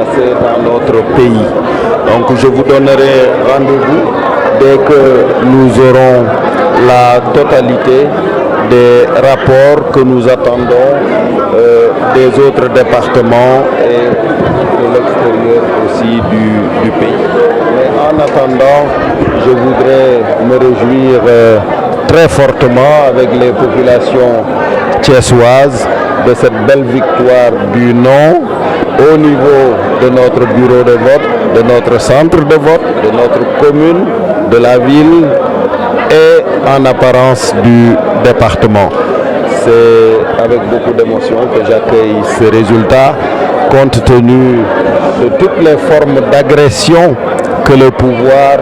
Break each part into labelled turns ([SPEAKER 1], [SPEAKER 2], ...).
[SPEAKER 1] passer dans notre pays. Donc je vous donnerai rendez-vous dès que nous aurons la totalité des rapports que nous attendons des autres départements et de l'extérieur aussi du pays. Mais en attendant, je voudrais me réjouir très fortement avec les populations thiessoises de cette belle victoire du non au niveau de notre bureau de vote, de notre centre de vote, de notre commune, de la ville et en apparence du département. C'est avec beaucoup d'émotion que j'accueille ce résultat, compte tenu de toutes les formes d'agression que le pouvoir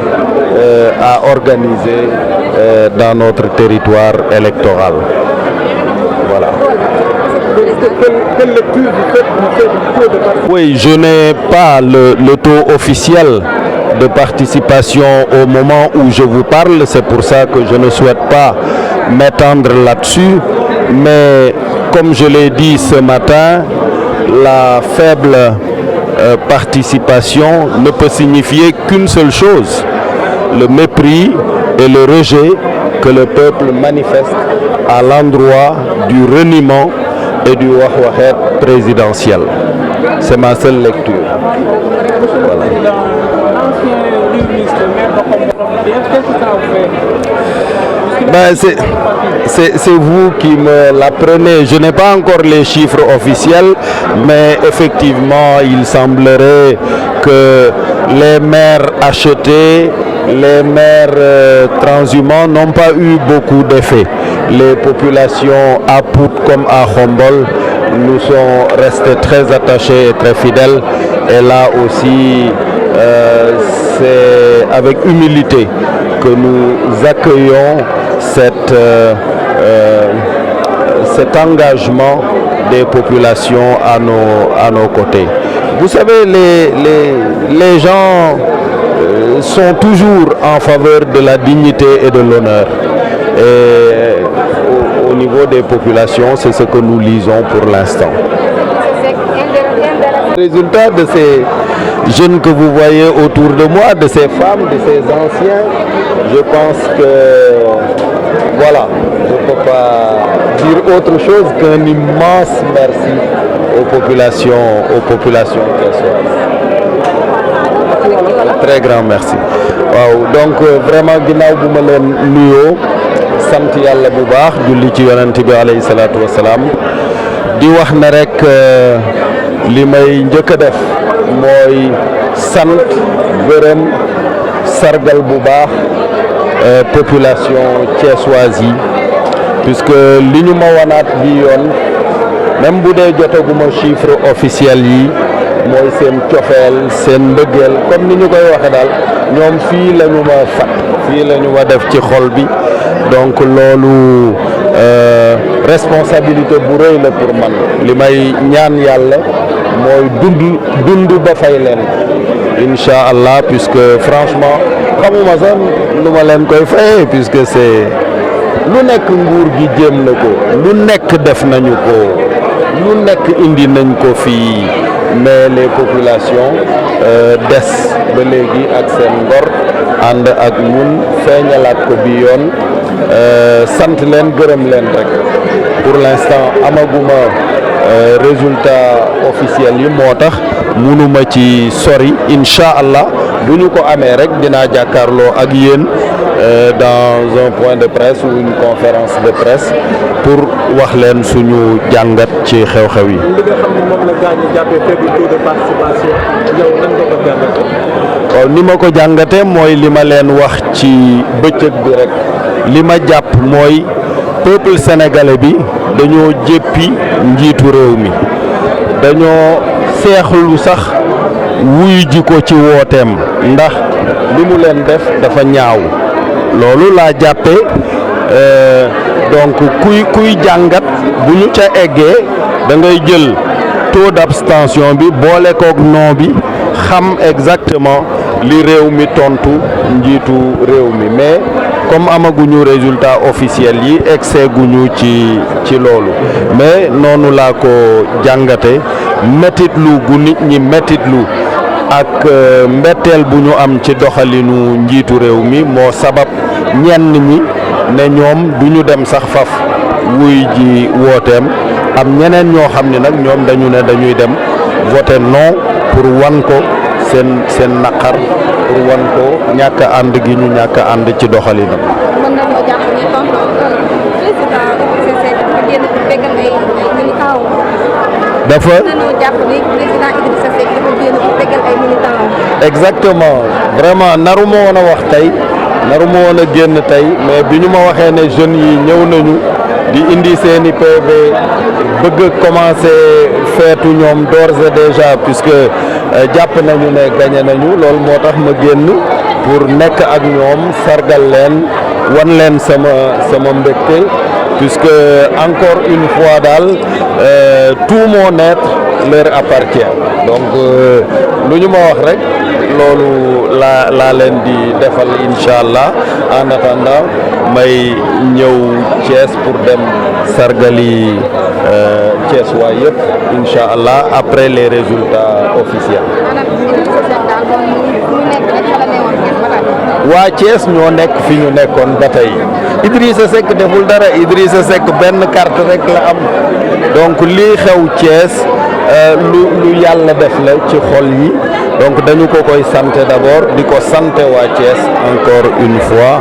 [SPEAKER 1] a organisées dans notre territoire électoral. Voilà.
[SPEAKER 2] Quelle lecture vous faites du taux de participation?
[SPEAKER 1] Oui, je n'ai pas le taux officiel de participation au moment où je vous parle, c'est pour ça que je ne souhaite pas m'étendre là-dessus, mais comme je l'ai dit ce matin, la faible participation ne peut signifier qu'une seule chose, le mépris et le rejet que le peuple manifeste à l'endroit du reniement et du wahwahet présidentiel. C'est ma seule lecture. Voilà. Ben, c'est vous qui me l'apprenez. Je n'ai pas encore les chiffres officiels, mais effectivement, il semblerait que les maires achetés, les maires transhumants n'ont pas eu beaucoup d'effet. Les populations à Pout comme à Khombol nous sont restées très attachées et très fidèles. Et là aussi, c'est avec humilité que nous accueillons cet engagement des populations à nos côtés. Vous savez, les gens sont toujours en faveur de la dignité et de l'honneur. Et au niveau des populations, c'est ce que nous lisons pour l'instant. Résultat de ces jeunes que vous voyez autour de moi, de ces femmes, de ces anciens, je pense que voilà, je ne peux pas dire autre chose qu'un immense merci aux populations thiessoises. Un très grand merci. Waaw donc vraiment ginnaaw bu ma leen nuyoo sant yàlla bu baax julli ci yonent bi alayhi salaatu wasalaam di wax ne rek li may njëkk a def mooy sant gërëm sargal bu baax population thiessoise yi puisque li ñu ma wanaat bi yoon même bu dee jotaguma chiffre officiel yi mooy seen cofeel seen mbëggeel comme ni ñu koy waxe daal ñoom fii la ñu ma fat fii la ñu ma def ci xol bi donc loolu responsabilité bu rëy la pour man li may ñaan yàlla mooy dund ba fay leen incha allah puisque franchement xamuma sax lu ma leen koy fayee puisque c'est lu nekk nguur gi jéem na ko lu nekk def nañu ko lu nekk indi nañ ko fii mais les populations des ba léegi ak seen ngor ànd ak ñun feeñalaat ko bi yoon sant leen gërëm leen rek pour l'instant amaguma résultat officiel yi moo tax mënuma ci sori incha allah bu ñu ko amee rek dinaa jàkkaarloo ak yéen dans un point de presse ou une conférence de presse pour wax leen suñu jàngat ci xew-xew yi.
[SPEAKER 2] li nga xam ne moom la gaañ a jàppee faible taux de participation yow nan nga ko jàngatee.
[SPEAKER 1] waaw ni ma ko jàngatee mooy li ma leen wax ci bëccëg bi rek li ma jàpp mooy peuple sénégalais bi dañoo jéppi njiitu réew mi dañoo seexlu sax wuy ji ko ci wooteem ndax li mu leen def dafa ñaaw loolu laa jàppee donc kuy jàngat bu ñu ca eggee da ngay jël taux d'abstention bi boole koog non bi xam exactement li réew mi tontu njiitu réew mi mais comme amaguñu résultat officiel yi excès guñu ci loolu mais noonu laa ko jàngate mettitlu gu nit ñi mettitlu ak mbetteel bu ñu am ci doxalinu njiitu réew mi moo sabab ñenn ñi ne ñoom du ñu dem sax faf wuy ji wooteem am ñeneen ñoo xam ne nag ñoom dañu ne dañuy dem voter non pour wan ko seen naqar pour wan ko ñàkk a ànd gi ñu ñàkk a ànd ci doxalinam.
[SPEAKER 3] mën nañoo jàpp ni tonton président Idrissa Seck dafa génn di bégal ay militants.
[SPEAKER 1] dafa
[SPEAKER 3] mën nañoo jàpp ni président Idrissa Seck dafa génn di bégal ay militants.
[SPEAKER 1] exactement vraiment naru ma woon a wax tey naru ma woon a génn tey mais bi ñu ma waxee ne jeunes yi ñëw nañu di indi seeni PV bëgg commencer feetu ñoom d'ores et déjà puisque jàpp nañu ne gagné nañu loolu moo tax ma génn pour nekk ak ñoom sargal leen wan leen sama mbégte puisque encore une fois daal tout mon être leur appartient donc lu ñu ma wax rek loolu laa leen di defal incha allah en attendant may ñëw Thiès pour dem sargali Thiès waa yëpp incha allah après les résultats officiels. waa Thiès ñoo nekk fi ñu nekkoon ba tey Idrissa Seck deful dara Idrissa Seck benn carte rek la am donc lii xew Thiès lu yàlla def la ci xol yi donc dañu ko koy santé d'abord di ko santé waa Thiès encore une fois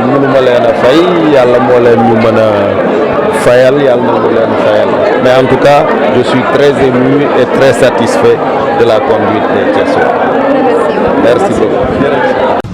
[SPEAKER 1] mënuma leen a fay yàlla moo leen ñu mën a fayal yàlla na mu leen fayal mais en tout cas je suis très ému et très satisfait de la conduite des Thiessois. Merci beaucoup.